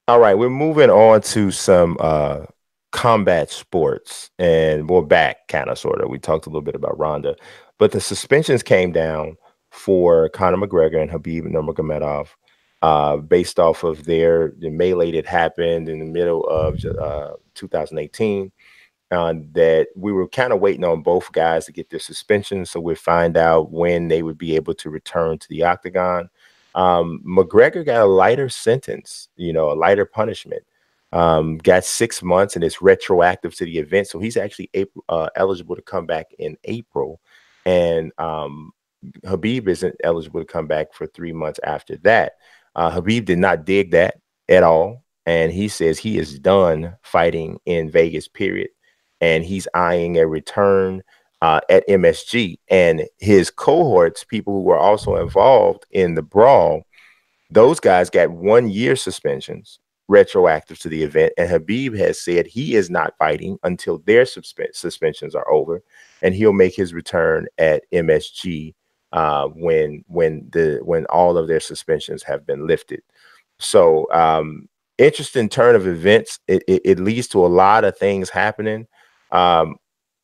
All right, we're moving on to some combat sports, and we're back kind of sort of. We talked a little bit about Ronda, but the suspensions came down for Conor McGregor and Habib Nurmagomedov, based off of the melee that happened in the middle of 2018. That we were kind of waiting on both guys to get their suspension, so we'd find out when they would be able to return to the octagon. McGregor got a lighter sentence, a lighter punishment. Got 6 months, and it's retroactive to the event, so he's actually eligible to come back in April, and Habib isn't eligible to come back for 3 months after that. Habib did not dig that at all, and he says he is done fighting in Vegas, period, and he's eyeing a return at MSG. And his cohorts, people who were also involved in the brawl, those guys got 1 year suspensions retroactive to the event. And Habib has said he is not fighting until their suspensions are over, and he'll make his return at MSG when all of their suspensions have been lifted. So interesting turn of events. It leads to a lot of things happening.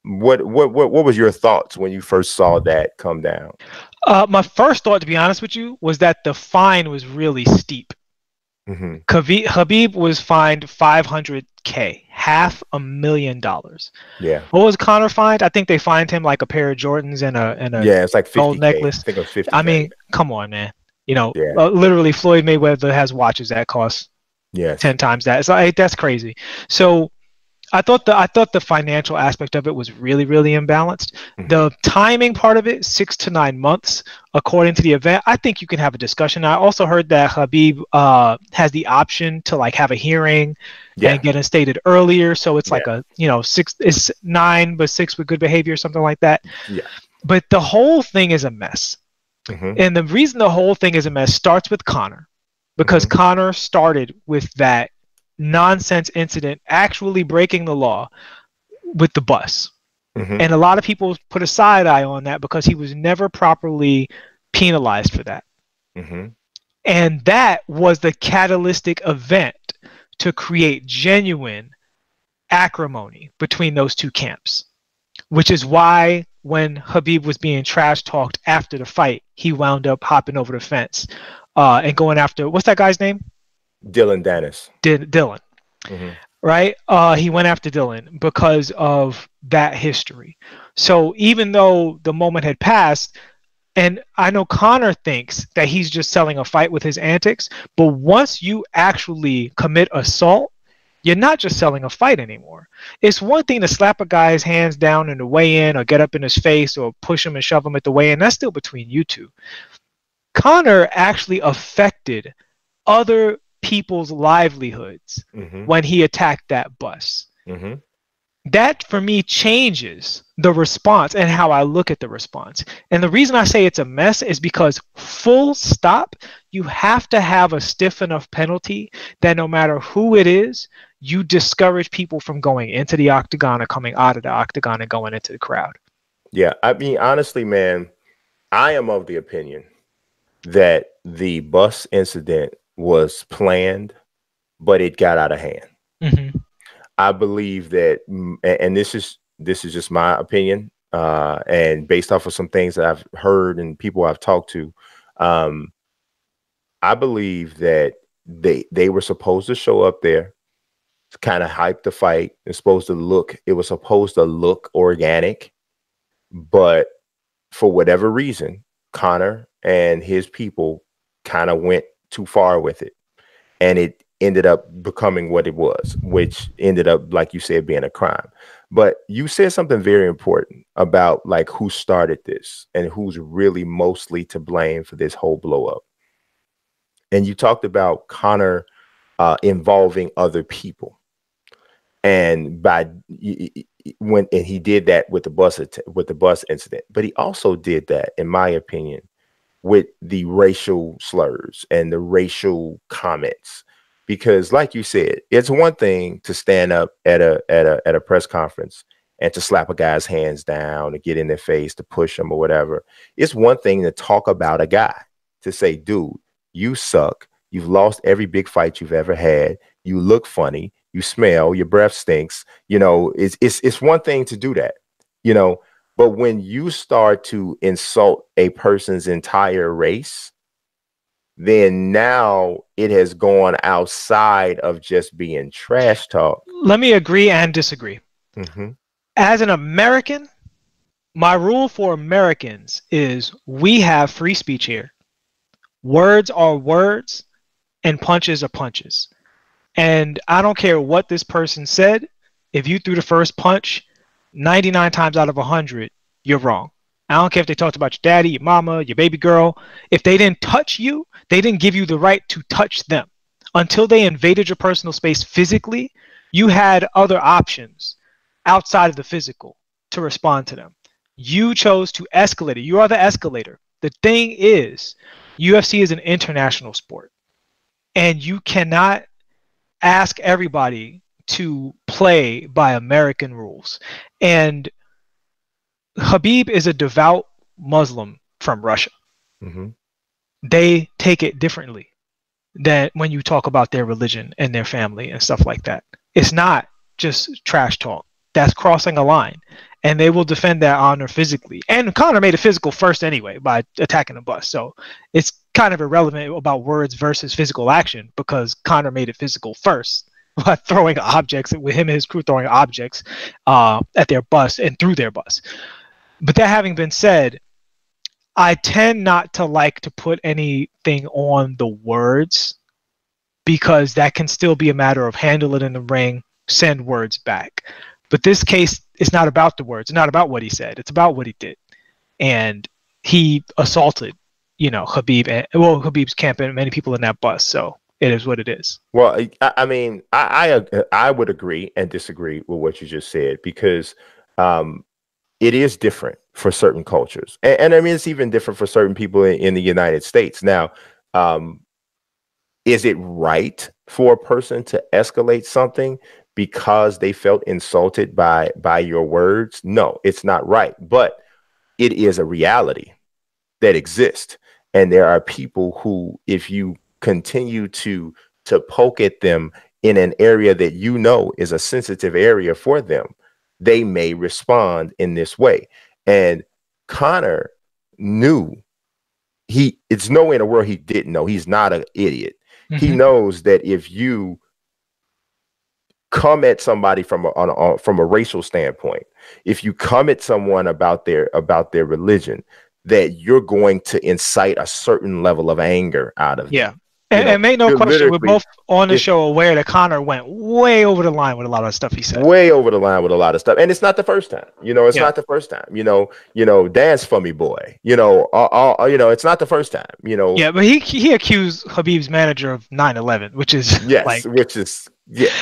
What was your thoughts when you first saw that come down? My first thought, to be honest with you, was that the fine was really steep. Habib was fined $500K, $500,000. Yeah. What was Conor fined? I think they fined him like a pair of Jordans and a yeah, it's like 50K. gold necklace. I think it was 50K. I mean, come on, man. Yeah. Literally, Floyd Mayweather has watches that cost 10 times that. So that's crazy. So I thought the financial aspect of it was really, really imbalanced. The timing part of it, 6 to 9 months, according to the event, I think you can have a discussion. I also heard that Habib has the option to like have a hearing and get instated earlier. So it's like a 6, it's 9 but 6 with good behavior, something like that. Yeah. But the whole thing is a mess. And the reason the whole thing is a mess starts with Conor, because Conor started with that nonsense incident, actually breaking the law with the bus. And a lot of people put a side eye on that because he was never properly penalized for that. And that was the catalytic event to create genuine acrimony between those two camps, which is why when Habib was being trash talked after the fight, he wound up hopping over the fence and going after, what's that guy's name? Dylan Dennis. Dylan. Right? He went after Dylan because of that history. So even though the moment had passed, and I know Conor thinks that he's just selling a fight with his antics, but once you actually commit assault, you're not just selling a fight anymore. It's one thing to slap a guy's hands down in the weigh-in or get up in his face or push him and shove him at the weigh-in. That's still between you two. Conor actually affected other people's livelihoods when he attacked that bus. That for me changes the response and how I look at the response. And the reason I say it's a mess is because full stop, you have to have a stiff enough penalty that no matter who it is, you discourage people from going into the octagon or coming out of the octagon and going into the crowd. Yeah, I mean, honestly, man, I am of the opinion that the bus incident was planned, but it got out of hand. I believe that, and this is just my opinion, and based off of some things that I've heard and people I've talked to, I believe that they were supposed to show up there to kind of hype the fight. It was supposed to look organic, but for whatever reason, Conor and his people kind of went too far with it, and it ended up becoming what it was, which ended up, like you said, being a crime. But you said something very important about like who started this and who's really mostly to blame for this whole blow up. And you talked about Conor involving other people, and when he did that with the bus incident, but he also did that, in my opinion, with the racial slurs and the racial comments. Because like you said, it's one thing to stand up at a press conference and to slap a guy's hands down, to get in their face, to push them or whatever. It's one thing to talk about a guy, to say, dude, you suck. You've lost every big fight you've ever had. you look funny, you smell, your breath stinks. You know, it's one thing to do that, you know, but when you start to insult a person's entire race, then now it has gone outside of just being trash talk. Let me agree and disagree. Mm-hmm. As an American, my rule for Americans is we have free speech here. Words are words and punches are punches. And I don't care what this person said. If you threw the first punch, 99 times out of 100, you're wrong. I don't care if they talked about your daddy, your mama, your baby girl. If they didn't touch you, they didn't give you the right to touch them. Until they invaded your personal space physically, you had other options outside of the physical to respond to them. You chose to escalate it. You are the escalator. The thing is, UFC is an international sport, and you cannot ask everybody to play by American rules. And Khabib is a devout Muslim from Russia. Mm-hmm. They take it differently than when you talk about their religion and their family and stuff like that. It's not just trash talk. That's crossing a line. And they will defend that honor physically. And Conor made it physical first anyway by attacking the bus. So it's kind of irrelevant about words versus physical action because Conor made it physical first by throwing objects, with him and his crew throwing objects at their bus and through their bus. But that having been said, I tend not to like to put anything on the words because that can still be a matter of handle it in the ring, send words back. But this case, it's not about the words. It's not about what he said. It's about what he did. And he assaulted, Khabib, Khabib's camp and many people in that bus. So it is what it is. Well, I mean, I would agree and disagree with what you just said because it is different for certain cultures. And I mean, it's even different for certain people in the United States. Now, is it right for a person to escalate something because they felt insulted by your words? No, it's not right. But it is a reality that exists. And there are people who, if you continue to poke at them in an area that is a sensitive area for them, they may respond in this way. And Conor knew it's no way in the world he didn't know. He's not an idiot. Mm-hmm. He knows that if you come at somebody from a racial standpoint, if you come at someone about their religion, that you're going to incite a certain level of anger out of them. And make no question, we're both on the show aware that Conor went way over the line with a lot of stuff he said. Way over the line with a lot of stuff. And it's not the first time. It's not the first time. Dance for me, boy. It's not the first time. Yeah, but he accused Khabib's manager of 9/11, which is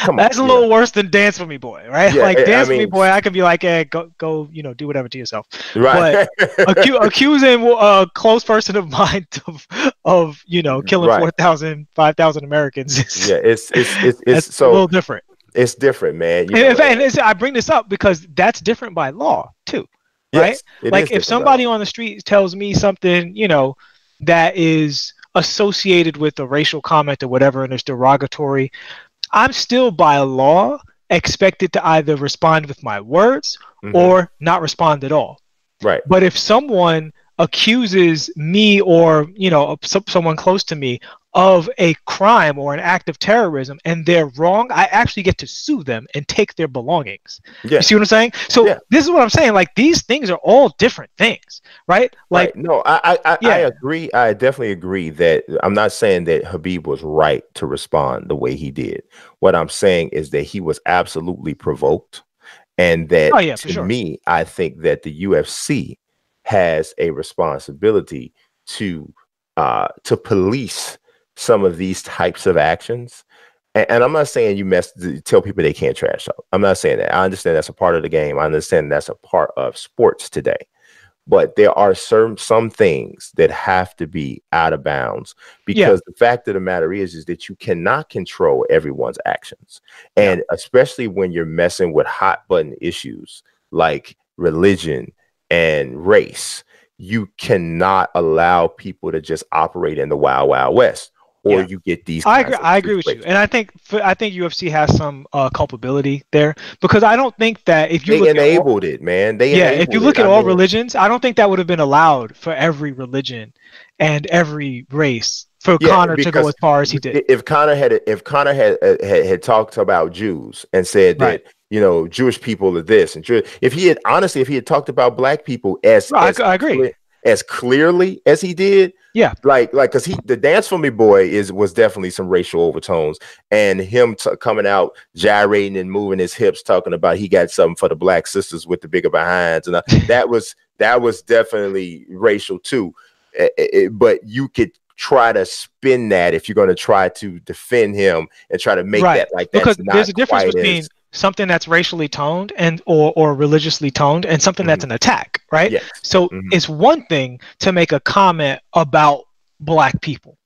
come on. That's a little worse than dance for me, boy, right? Yeah, dance for me, boy, I could be like, go, do whatever to yourself. Right. But accusing a close person of mine of killing 4,000, 5,000 Americans. It's so a little different. It's different, man. I bring this up because that's different by law too, right? Yes, like if somebody on the street tells me something, that is associated with a racial comment or whatever, and it's derogatory, I'm still by law expected to either respond with my words or not respond at all. Right. But if someone accuses me or someone close to me of a crime or an act of terrorism and they're wrong, I actually get to sue them and take their belongings. Yeah. You see what I'm saying? So this is what I'm saying. Like, these things are all different things, right? Like, right. No, I agree. I definitely agree that I'm not saying that Khabib was right to respond the way he did. What I'm saying is that he was absolutely provoked, and that to me, I think that the UFC has a responsibility to police some of these types of actions. And I'm not saying tell people they can't trash talk. I'm not saying that. I understand that's a part of the game. I understand that's a part of sports today. But there are some things that have to be out of bounds, because the fact of the matter is that you cannot control everyone's actions. And especially when you're messing with hot button issues like religion and race, you cannot allow people to just operate in the wild, wild west. or you get these I kinds agree. of I agree with you, situations. and I think UFC has some culpability there, because I don't think that if you They look at all, enabled it, man. They if you enabled look it. at I all mean, religions, I don't think that would have been allowed for every religion and every race for yeah, Conor to go because as far as he did. if Connor had talked about Jews and said Right. that, you know, Jewish people are this, and if he had honestly, if he had talked about black people I agree. as clearly as he did, Yeah. like because the Dance for Me Boy was definitely some racial overtones, and him coming out gyrating and moving his hips, talking about he got something for the black sisters with the bigger behinds, and that was definitely racial too. But you could try to spin that if you're going to try to defend him and try to make Right. that like Because that's there's not a difference quite between as something that's racially toned and or religiously toned and something that's an attack, right? yes. So it's one thing to make a comment about black people.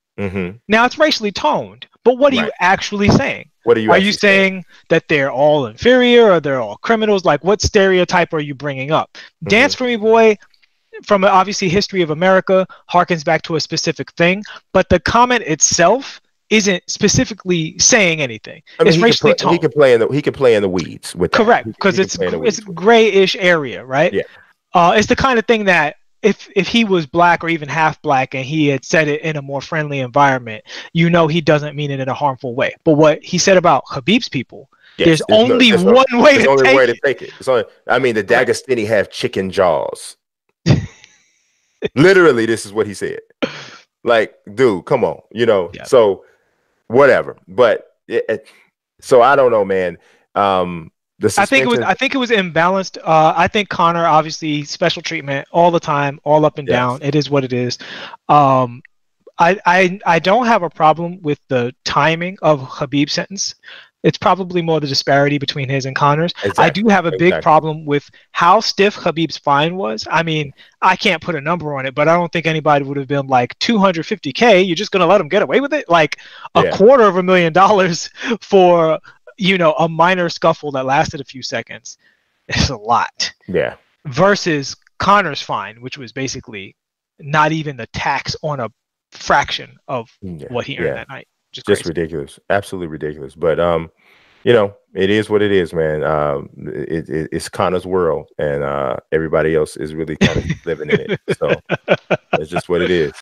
Now it's racially toned, but what are you actually saying? What are you actually saying? That they're all inferior or they're all criminals? Like, what stereotype are you bringing up? Dance for Me Boy, from obviously history of America, harkens back to a specific thing, but the comment itself isn't specifically saying anything. I mean, it's racially toned. He can play in the weeds with that. Correct, because it's grayish area, right? Yeah. It's the kind of thing that if he was black or even half black and he had said it in a more friendly environment, you know, he doesn't mean it in a harmful way. But what he said about Khabib's people, there's only one way to take it. It's only, I mean, the Dagestani have chicken jaws. Literally, this is what he said. Like, dude, come on, you know. Yeah. So whatever, but so I don't know, man. I think it was imbalanced. I think Conor, obviously, special treatment all the time, all up and down. It is what it is. I don't have a problem with the timing of Khabib's sentence. It's probably more the disparity between his and Conor's. Exactly. I do have a big problem with how stiff Khabib's fine was. I mean, I can't put a number on it, but I don't think anybody would have been like $250K. You're just going to let him get away with it? Like $250,000 for, you know, a minor scuffle that lasted a few seconds. It's a lot. Yeah. Versus Conor's fine, which was basically not even the tax on a fraction of what he earned that night. Just ridiculous, absolutely ridiculous. But you know, it is what it is, man. It's Conor's world, and everybody else is really kind of living in it. So it's just what it is.